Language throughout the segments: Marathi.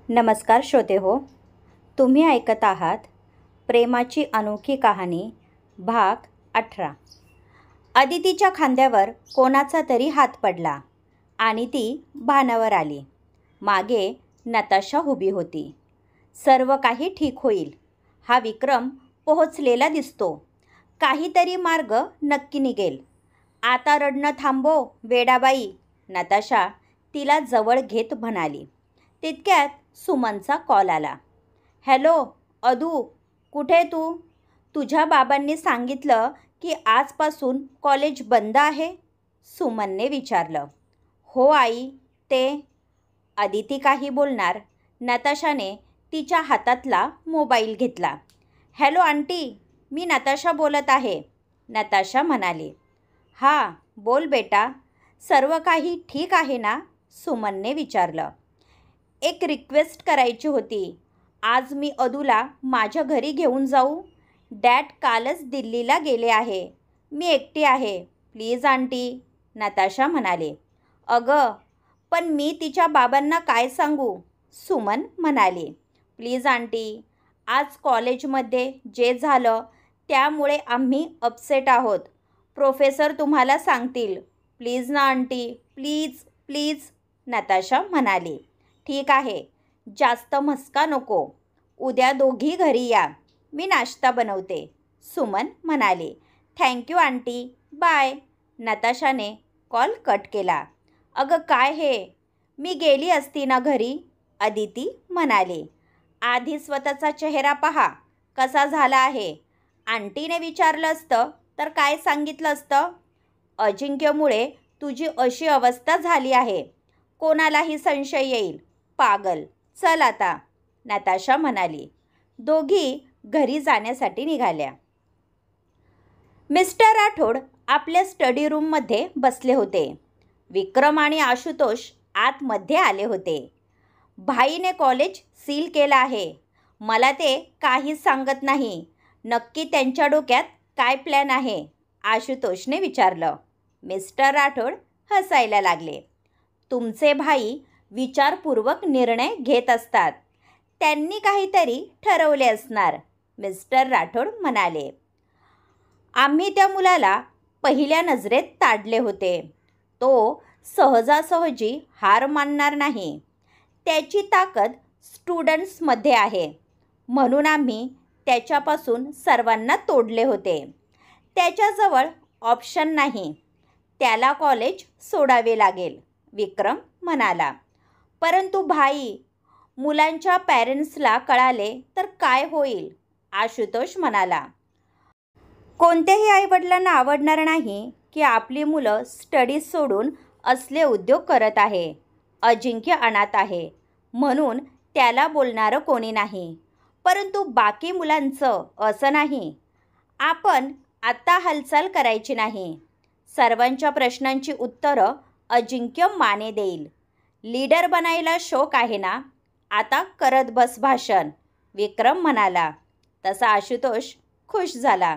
नमस्कार श्रोते हो, तुम्ही ऐकत आहात प्रेमाची अनोखी कहाणी भाग 18। अदितीच्या खांद्यावर कोणाचा तरी हात पडला आणि ती भानावर आली। मागे नताशा उभी होती। सर्व काही ठीक होईल, हा विक्रम पोहोचलेला दिसतो, काहीतरी मार्ग नक्की निघेल। आता रडणं थांबव वेडाबाई, नताशा तिला जवळ घेत म्हणाली। तितक्यात सुमनचा कॉल आला। हॅलो अदू, कुठे तू? तुझ्या बाबांनी सांगितलं की आजपासून कॉलेज बंद आहे, सुमनने विचारलं। हो आई, ते अदिती काही बोलणार, नताशाने तिच्या हातातला मोबाईल घेतला। हॅलो आंटी, मी नताशा बोलत आहे, नताशा म्हणाली। हां बोल बेटा, सर्व काही ठीक आहे ना, सुमनने विचारलं। एक रिक्वेस्ट करायची होती, आज मी अदूला माझ्या घरी घेऊन जाऊ? डॅड कालच दिल्लीला गेले आहे, मी एकटी आहे, प्लीज आंटी, नताशा म्हणाले। अगं पण मी तिच्या बाबांना काय सांगू, सुमन म्हणाली। प्लीज आंटी, आज कॉलेजमध्ये जे झालं त्यामुळे आम्ही अपसेट आहोत, प्रोफेसर तुम्हाला सांगतील, प्लीज ना आंटी, प्लीज प्लीज, नताशा म्हणाली। ठीक आहे, जास्त मस्का नको, उद्या दोघी घरी या, मी नाश्ता बनवते, सुमन म्हणाली। थँक्यू आंटी, बाय, नताशाने कॉल कट केला। अगं काय हे, मी गेली असती ना घरी, अदिती म्हणाली। आधी स्वतःचा चेहरा पहा कसा झाला आहे, आंटीने विचारलं असतं तर काय सांगितलं असतं? अजिंक्यमुळे तुझी अशी अवस्था झाली आहे, कोणालाही संशय येईल, पागल, चल आता, नताशा म्हणाली। दोघी घरी जाण्यासाठी निघाल्या। मिस्टर राठोड आपल्या स्टडी रूममध्ये बसले होते। विक्रम आणि आशुतोष आतमध्ये आले होते। भाईने कॉलेज सील केलं आहे, मला ते काहीच सांगत नाही, नक्की त्यांच्या डोक्यात काय प्लॅन आहे, आशुतोषने विचारलं। मिस्टर राठोड हसायला लागले। तुमचे भाई विचारपूर्वक निर्णय घेत असतात, त्यांनी काहीतरी ठरवले असणार, मिस्टर राठोड म्हणाले। आम्ही त्या मुलाला पहिल्या नजरेत ताडले होते, तो सहजासहजी हार मानणार नाही, त्याची ताकद स्टुडंट्समध्ये आहे, म्हणून आम्ही त्याच्यापासून सर्वांना तोडले होते, त्याच्याजवळ ऑप्शन नाही, त्याला कॉलेज सोडावे लागेल, विक्रम म्हणाला। परंतु भाई, मुलांच्या पॅरेंट्सला कळाले तर काय होईल, आशुतोष म्हणाला। कोणत्याही आईवडिलांना आवडणार नाही की आपली मुलं स्टडीज सोडून असले उद्योग करत आहे। अजिंक्य अनाथ आहे म्हणून त्याला बोलणारं कोणी नाही, परंतु बाकी मुलांचं असं नाही, आपण आत्ता हालचाल करायची नाही, सर्वांच्या प्रश्नांची उत्तरं अजिंक्य माने देईल, लीडर बनायला शौक आहे ना, आता करत बस भाषण, विक्रम म्हणाला। तसा आशुतोष खुश झाला।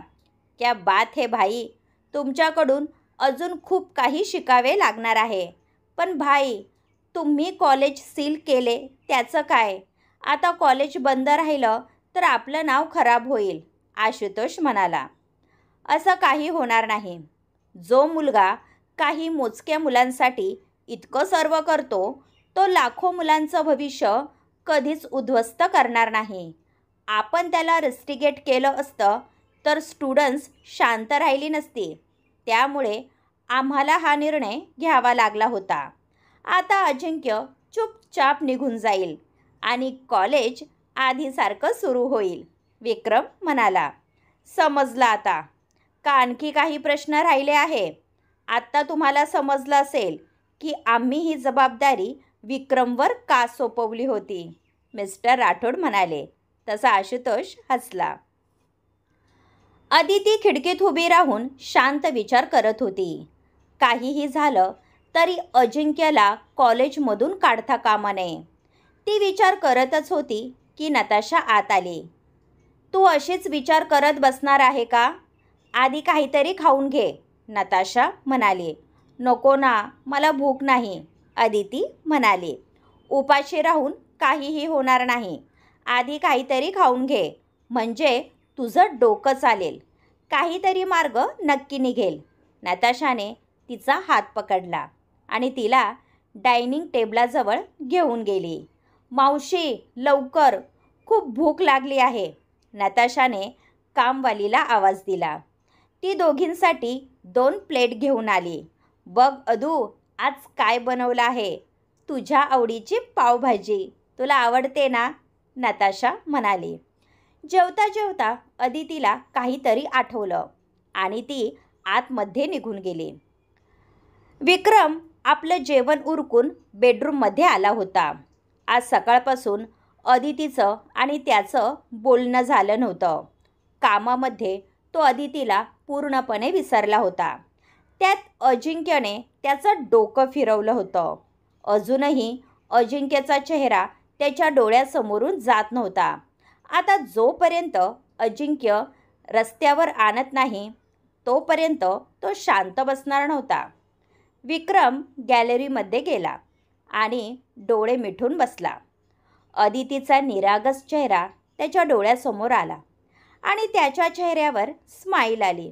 क्या बात है भाई, तुमच्याकडून अजून खूप काही शिकावे लागणार आहे, पण भाई तुम्ही कॉलेज सील केले त्याचं काय, आता कॉलेज बंद राहिलं तर आपलं नाव खराब होईल, आशुतोष म्हणाला। असं काही होणार नाही, जो मुलगा काही मोजक्या मुलांसाठी इतकं सर्व करतो, तो लाखो मुलांचं भविष्य कधीच उद्ध्वस्त करणार नाही, आपण त्याला रिस्टिगेट केलं असतं तर स्टुडंट्स शांत राहिली नसती, त्यामुळे आम्हाला हा निर्णय घ्यावा लागला होता। आता अजिंक्य चुपचाप निघून जाईल आणि कॉलेज आधीसारखं सुरू होईल, विक्रम म्हणाला। समजलं आता, का आणखी काही प्रश्न राहिले आहे? आत्ता तुम्हाला समजलं असेल की आम्ही ही जबाबदारी विक्रमवर का सोपवली होती, मिस्टर राठोड म्हणाले। तसा आशुतोष हसला। अदिती खिडकीत उभी राहून शांत विचार करत होती। काहीही झालं तरी अजिंक्यला कॉलेजमधून काढता कामा नये, ती विचार करतच होती की नताशा आत आली। तू अशीच विचार करत बसणार आहे का? आधी काहीतरी खाऊन घे, नताशा म्हणाली। नको ना, मला भूक नाही, अदिती म्हणाली। उपाशी राहून काहीही होणार नाही. आधी काहीतरी खाऊन घे, म्हणजे तुझं डोकं चालेल. काहीतरी मार्ग नक्की निघेल. नताशाने तिचा हात पकडला आणि तिला डायनिंग टेबलाजवळ घेऊन गेली. मावशी, लवकर, खूप भूक लागली आहे. नताशाने कामवालीला आवाज दिला. ती दोघींसाठी 2 प्लेट घेऊन आली. बघ अदू, आज काय बनवलं आहे? तुझ्या आवडीची पावभाजी. तुला आवडते ना? नताशा म्हणाली. जेवता जेवता अदितीला काहीतरी आठवलं आणि ती आतमध्ये निघून गेली. विक्रम आपलं जेवण उरकून बेडरूममध्ये आला होता. आज सकाळपासून अदितीचं आणि त्याचं बोलणं झालं नव्हतं. कामामध्ये तो अदितीला पूर्णपणे विसरला होता. त्यात अजिंक्यने त्याचं डोकं फिरवलं होतं. अजूनही अजिंक्यचा चेहरा त्याच्या डोळ्यासमोरून जात नव्हता. आता जोपर्यंत अजिंक्य रस्त्यावर आणत नाही तोपर्यंत तो शांत बसणार नव्हता. विक्रम गॅलरीमध्ये गेला आणि डोळे मिटून बसला. अदितीचा निरागस चेहरा त्याच्या डोळ्यासमोर आला आणि त्याच्या चेहऱ्यावर स्माईल आली.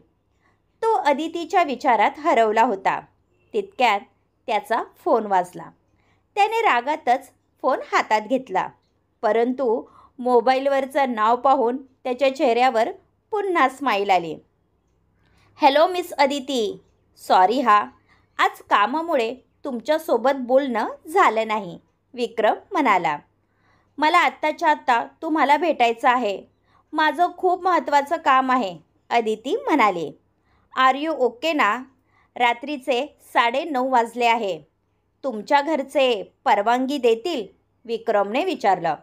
तो अदितीच्या विचारात हरवला होता. तितक्यात त्याचा फोन वाजला. त्याने रागातच फोन हातात घेतला, परंतु मोबाईलवरचं नाव पाहून त्याच्या चेहऱ्यावर पुन्हा स्माईल आली. हॅलो मिस अदिती, सॉरी आज कामामुळे तुमच्यासोबत बोलणं झालं नाही, विक्रम म्हणाला. मला आत्ताच्या आत्ता तुम्हाला भेटायचं आहे. माझं खूप महत्त्वाचं काम आहे, अदिती म्हणाली. आर यू ओके ना? रात्रीचे 9:30 वाजले आहे. तुमच्या घरचे परवानगी देतील? विक्रमने विचारलं.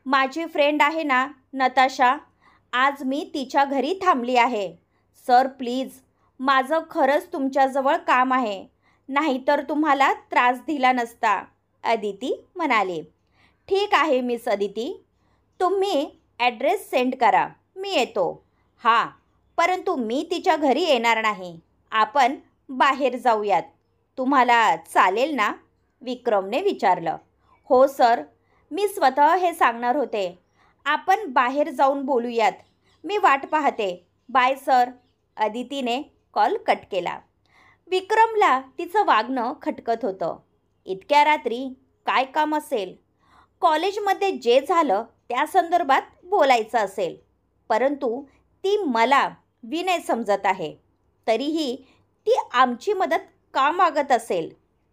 माझी फ्रेंड आहे ना नताशा, आज मी तिच्या घरी थांबली आहे. सर प्लीज, माझं खरंच तुमच्याजवळ काम आहे, नाहीतर तुम्हाला त्रास दिला नसता, अदिती म्हणाली. ठीक आहे मिस अदिती, तुम्ही ॲड्रेस सेंड करा, मी येतो. हां, परंतु मी तिच्या घरी येणार नाही. आपण बाहेर जाऊयात. तुम्हाला चालेल ना? विक्रमने विचारलं. हो सर, मी स्वतः हे सांगणार होते. आपण बाहेर जाऊन बोलूयात. मी वाट पाहते. Bye sir. अदितीने कॉल कट केला. विक्रमला तिचं वागणं खटकत होतं. इतक्या रात्री काय काम असेल? कॉलेजमध्ये जे झालं त्या संदर्भात बोलायचं असेल, परंतु ती मला विनय समजत आहे. तरीही ती आमची मदत का मागत असेल?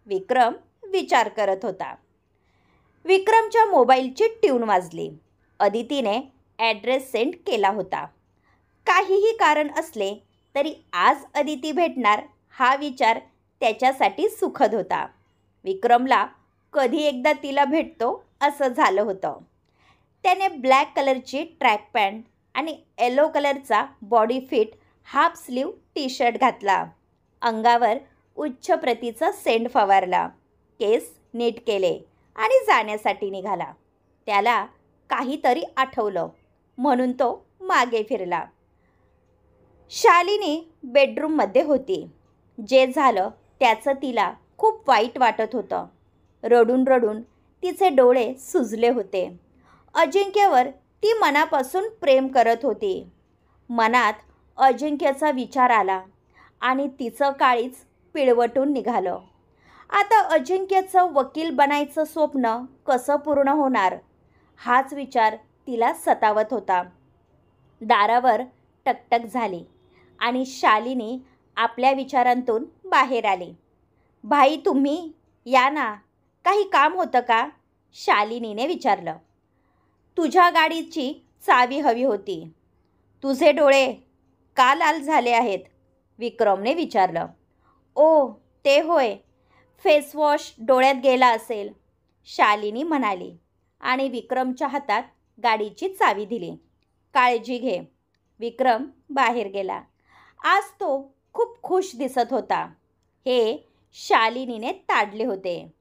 विक्रम विचार करत होता. विक्रमच्या मोबाईलची ट्यून वाजली. अदितीने ॲड्रेस सेंड केला होता. काहीही कारण असले तरी आज अदिती भेटणार हा विचार त्याच्यासाठी सुखद होता. विक्रमला कधी एकदा तिला भेटतो असं झालं होतं. त्याने ब्लॅक कलरची ट्रॅक पॅन्ट आणि येलो कलरचा body fit half slew T shirt घातला. अंगावर उच्च प्रतीचा सेंट फवारला. केस नीट केले आणि जाण्यासाठी निघाला. त्याला काहीतरी आठवलं म्हणून तो मागे फिरला. शालिनी बेडरूममध्ये होती. जे झालं त्याचं तिला खूप वाईट वाटत होतं. रडून रडून तिचे डोळे सुजले होते. अजिंक्यवर ती मनापासून प्रेम करत होती. मनात अजिंक्यचा विचार आला आणि तिचं काळीज पिळवटून निघालं. आता अजिंक्यचं वकील बनायचं स्वप्न कसं पूर्ण होणार हाच विचार तिला सतावत होता. दारावर टकटक झाली आणि शालिनी आपल्या विचारांतून बाहेर आली. भाई, तुम्ही या ना, काही काम होतं का? शालिनीने विचारलं. तुझ्या गाडीची चावी हवी होती. तुझे डोळे का लाल झाले आहेत? विक्रमने विचारलं. ओ ते होय, फेसवॉश डोळ्यात गेला असेल, शालिनी म्हणाली आणि विक्रमच्या हातात गाडीची चावी दिली. काळजी घे. विक्रम बाहेर गेला. आज तो खूप खुश दिसत होता. हे शालिनीने ताडले होते.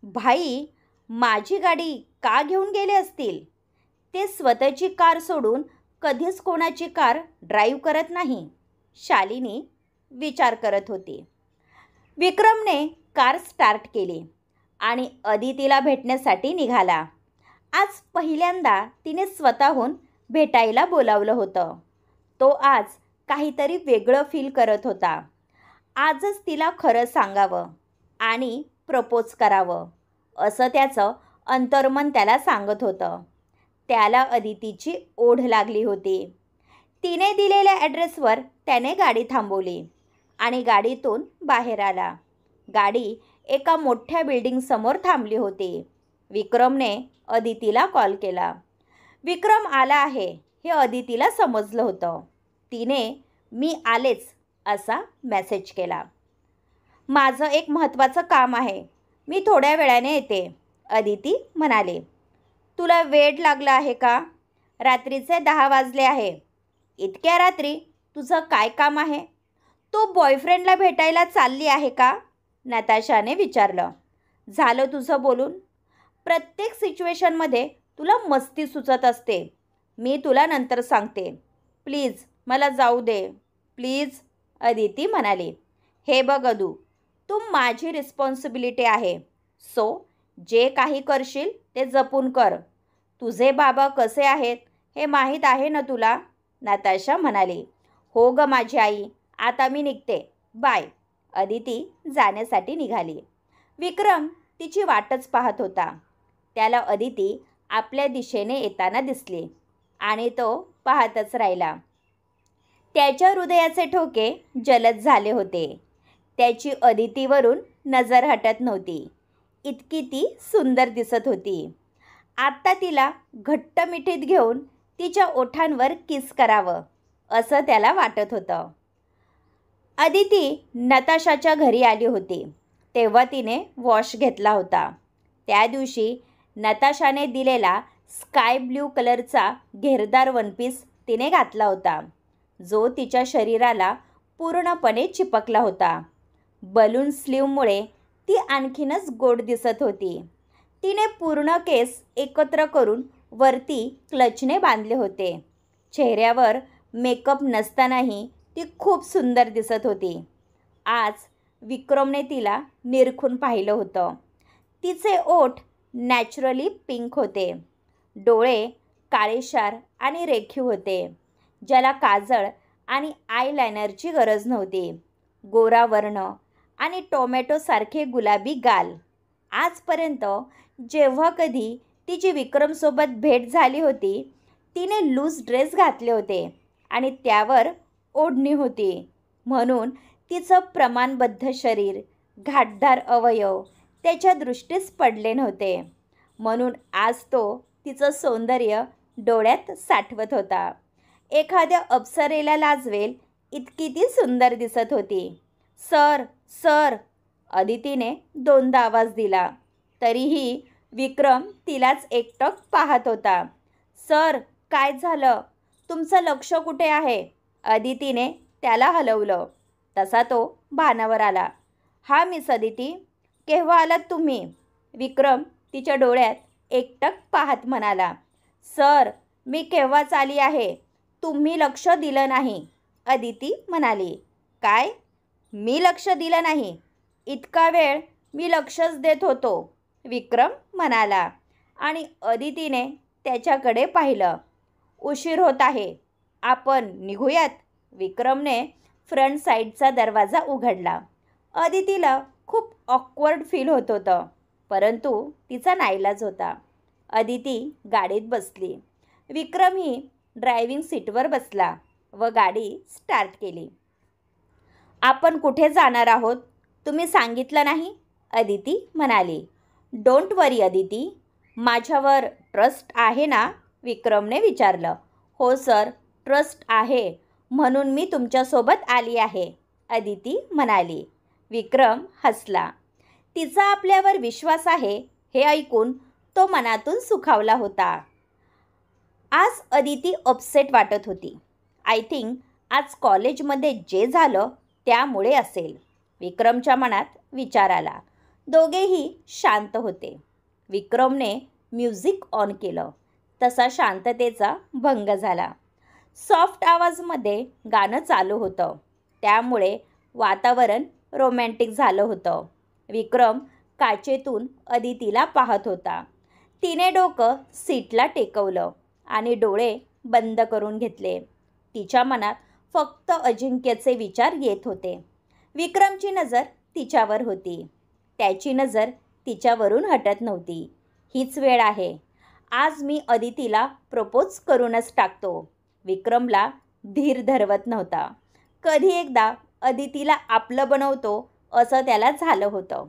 भाई, माझी गाडी का घेऊन गेले असतील? ते स्वतःची कार सोडून कधीच कोणाची कार ड्राईव्ह करत नाही, शालिनी विचार करत होती. विक्रमने कार स्टार्ट केली आणि अदितीला भेटण्यासाठी निघाला. आज पहिल्यांदा तिने स्वतःहून भेटायला बोलावलं होतं. तो आज काहीतरी वेगळं फील करत होता. आजच तिला खरं सांगावं आणि प्रपोज करावं असं त्याचं अंतर्मन त्याला सांगत होतं. त्याला अदितीची ओढ लागली होती. तिने दिलेल्या ॲड्रेसवर त्याने गाडी थांबवली आणि गाडीतून बाहेर आला. गाडी एका मोठ्या बिल्डिंगसमोर थांबली होती. विक्रमने अदितीला कॉल केला. विक्रम आला आहे हे अदितीला समजलं होतं. तिने मी आलेच असा मेसेज केला. माझं एक महत्त्वाचं काम आहे, मी थोड्या वेळाने येते, अदिती म्हणाले. तुला वेड लागला आहे का? रात्रीचे 10 वाजले आहे. इतक्या रात्री तुझं काय काम आहे? तो बॉयफ्रेंडला भेटायला चालली आहे का? नताशाने विचारलं. झालं तुझं बोलून? प्रत्येक सिच्युएशनमध्ये तुला मस्ती सुचत असते. मी तुला नंतर सांगते. प्लीज मला जाऊ दे, प्लीज, अदिती म्हणाली. हे बघ अदू, तू माझी रिस्पॉन्सिबिलिटी आहे. सो जे काही करशील ते जपून कर. तुझे बाबा कसे आहेत हे माहीत आहे ना तुला? नताशा म्हणाली. हो ग माझी आई, आता मी निघते, बाय. अदिती जाण्यासाठी निघाली. विक्रम तिची वाटच पाहत होता. त्याला अदिती आपल्या दिशेने येताना दिसली आणि तो पाहतच राहिला. त्याच्या हृदयाचे ठोके जलद झाले होते. त्याची अदितीवरून नजर हटत नव्हती. इतकी ती सुंदर दिसत होती. आत्ता तिला घट्ट मिठीत घेऊन तिच्या ओठांवर किस करावं असं त्याला वाटत होतं. अदिती नताशाच्या घरी आली होती तेव्हा तिने वॉश घेतला होता. त्या दिवशी नताशाने दिलेला स्काय ब्ल्यू कलरचा घेरदार वनपीस तिने घातला होता, जो तिच्या शरीराला पूर्णपणे चिपकला होता. बलून स्लीवमुळे ती आणखीनच गोड दिसत होती. तिने पूर्ण केस एकत्र करून वरती क्लचने बांधले होते. चेहऱ्यावर मेकअप नसतानाही ती खूप सुंदर दिसत होती. आज विक्रमने तिला निरखून पाहिलं होतं. तिचे ओठ नॅचरली पिंक होते. डोळे काळेशार आणि रेखीव होते, ज्याला काजळ आणि आयलायनरची गरज नव्हती. गोरा वर्ण आणि टोमॅटोसारखे गुलाबी गाल. आजपर्यंत जेव्हा कधी तिची विक्रमसोबत भेट झाली होती, तिने लूज ड्रेस घातले होते आणि त्यावर ओढणी होती. म्हणून तिचं प्रमाणबद्ध शरीर, घाटदार अवयव त्याच्या दृष्टीस पडले नव्हते. म्हणून आज तो तिचं सौंदर्य डोळ्यात साठवत होता. एखाद्या अप्सरेला लाजवेल इतकी ती सुंदर दिसत होती. सर, सर, अदितीने दोनदा आवाज दिला. तरीही विक्रम तिलाच एकटक पाहत होता. सर, काय झालं? तुमचं लक्ष कुठे आहे? अदितीने त्याला हलवलं. तसा तो भानावर आला. हा मिस अदिती, केव्हा आलात तुम्ही? विक्रम तिच्या डोळ्यात एकटक पाहत म्हणाला. सर, मी केव्हाच आली आहे, तुम्ही लक्ष दिलं नाही, अदिती म्हणाली. काय? मी लक्ष दिलं नाही? इतका वेळ मी लक्षच देत होतो, विक्रम म्हणाला आणि अदितीने त्याच्याकडे पाहिलं. उशीर होत आहे, आपण निघूयात. विक्रमने फ्रंट साईडचा दरवाजा उघडला. अदितीला खूप ऑकवर्ड फील होत होतं, परंतु तिचा नाईलाज होता. अदिती गाडीत बसली. विक्रमही ड्रायव्हिंग सीटवर बसला व गाडी स्टार्ट केली. आपण कुठे जाणार आहोत तुम्ही सांगितलं नाही, अदिती म्हणाली. डोंट वरी अदिती, माझ्यावर ट्रस्ट आहे ना, विक्रमने विचारलं. हो सर, ट्रस्ट आहे, म्हणून मी तुमच्यासोबत आली आहे, अदिती म्हणाली. विक्रम हसला. तिचा आपल्यावर विश्वास आहे हे ऐकून तो मनातून सुखावला होता. आज अदिती अपसेट वाटत होती. आय थिंक आज कॉलेजमध्ये जे झालं त्यामुळे असेल, विक्रमच्या मनात विचार आला. दोघेही शांत होते. विक्रमने म्युझिक ऑन केलं. तसा शांततेचा भंग झाला. सॉफ्ट आवाजमध्ये गाणं चालू होतं, त्यामुळे वातावरण रोमॅन्टिक झालं होतं. विक्रम काचेतून अदितीला पाहत होता. तिने डोकं सीटला टेकवलं आणि डोळे बंद करून घेतले. तिच्या मनात फक्त अजिंक्यचे विचार येत होते. विक्रमची नजर तिच्यावर होती. त्याची नजर तिच्यावरून हटत नव्हती. हीच वेळ आहे. आज मी अदितीला प्रपोज करूनच टाकतो. विक्रमला धीर धरवत नव्हता. कधी एकदा अदितीला आपलं बनवतो असं त्याला झालं होतं.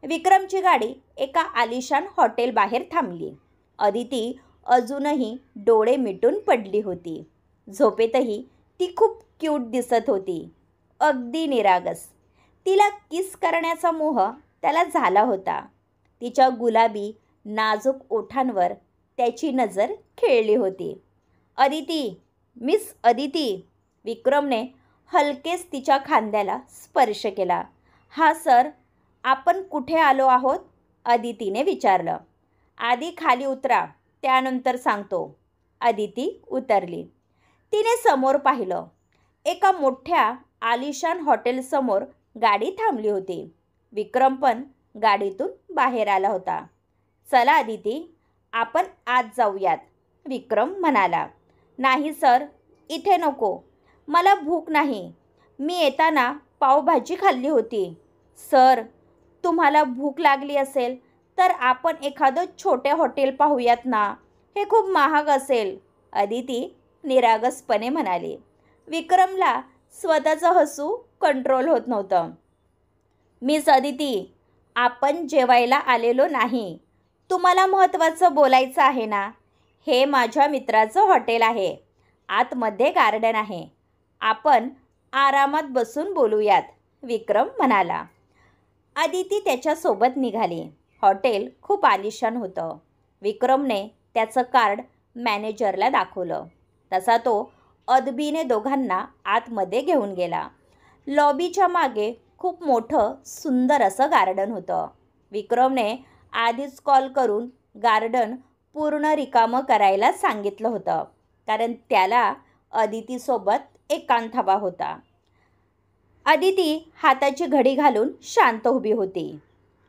विक्रमची गाडी एका आलिशान हॉटेल बाहेर थांबली. अदिती अजूनही डोळे मिटून पडली होती. झोपेतही ती खूप क्यूट दिसत होती. अगदी निरागस. तिला किस करण्याचा मोह त्याला झाला होता. तिच्या गुलाबी नाजूक ओठांवर त्याची नजर खेळली होती. अदिती, मिस अदिती. विक्रमने हलकेच तिच्या खांद्याला स्पर्श केला. हा सर, आपण कुठे आलो आहोत? अदितीने विचारलं. आधी खाली उतरा, त्यानंतर सांगतो. अदिती उतरली. तिने समोर पाहिलं. एका मोठ्या आलिशान हॉटेलसमोर गाडी थांबली होती. विक्रम पण गाडीतून बाहेर आला होता. चला अदिती, आपण आत जाऊयात, विक्रम म्हणाला. नाही सर, इथे नको. मला भूक नाही. मी येताना पावभाजी खाल्ली होती. सर, तुम्हाला भूक लागली असेल तर आपण एखादं छोटे हॉटेल पाहूयात ना. हे खूप महाग असेल, अदिती निरागसपणे म्हणाली. विक्रमला स्वतःचं हसू कंट्रोल होत नव्हतं. मिस अदिती, आपण जेवायला आलेलो नाही. तुम्हाला महत्त्वाचं बोलायचं आहे ना. हे माझ्या मित्राचं हॉटेल आहे. आतमध्ये गार्डन आहे. आपण आरामात बसून बोलूयात, विक्रम म्हणाला. अदिती त्याच्यासोबत निघाली. हॉटेल खूप आलिशान होतं. विक्रमने त्याचं कार्ड मॅनेजरला दाखवलं. तसा तो अदबीने दोघांना आतमध्ये घेऊन गेला. लॉबीच्या मागे खूप मोठं सुंदर असं गार्डन होतं. विक्रमने आधीच कॉल करून गार्डन पूर्ण रिकामं करायला सांगितलं होतं, कारण त्याला अदितीसोबत एकांत हवा होता. अदिती हाताची घडी घालून शांत उभी होती.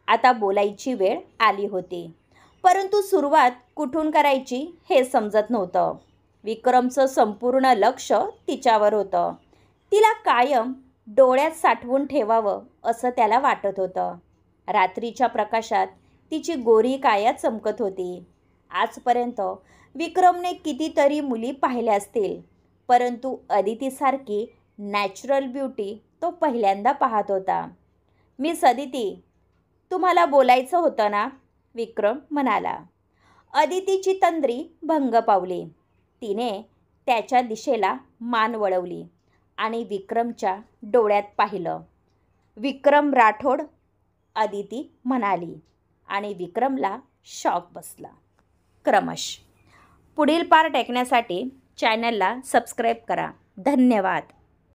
आता बोलायची वेळ आली होती, परंतु सुरुवात कुठून करायची हे समजत नव्हतं. विक्रमचं संपूर्ण लक्ष तिच्यावर होतं. तिला कायम डोळ्यात साठवून ठेवावं असं त्याला वाटत होतं. रात्रीच्या प्रकाशात तिची गोरी काया चमकत होती. आजपर्यंत विक्रमने कितीतरी मुली पाहिल्या असतील, परंतु अदितीसारखी नॅचरल ब्युटी तो पहिल्यांदा पाहत होता. मिस अदिती, तुम्हाला बोलायचं होतं ना, विक्रम म्हणाला. अदितीची तंद्री भंग पावली. तिने त्याच्या दिशेला मान वळवली आणि विक्रमच्या डोळ्यात पाहिलं. विक्रम राठोड, अदिती म्हणाली आणि विक्रमला शॉक बसला. क्रमश पुढील पार्ट ऐकण्यासाठी चॅनलला सबस्क्राईब करा. धन्यवाद.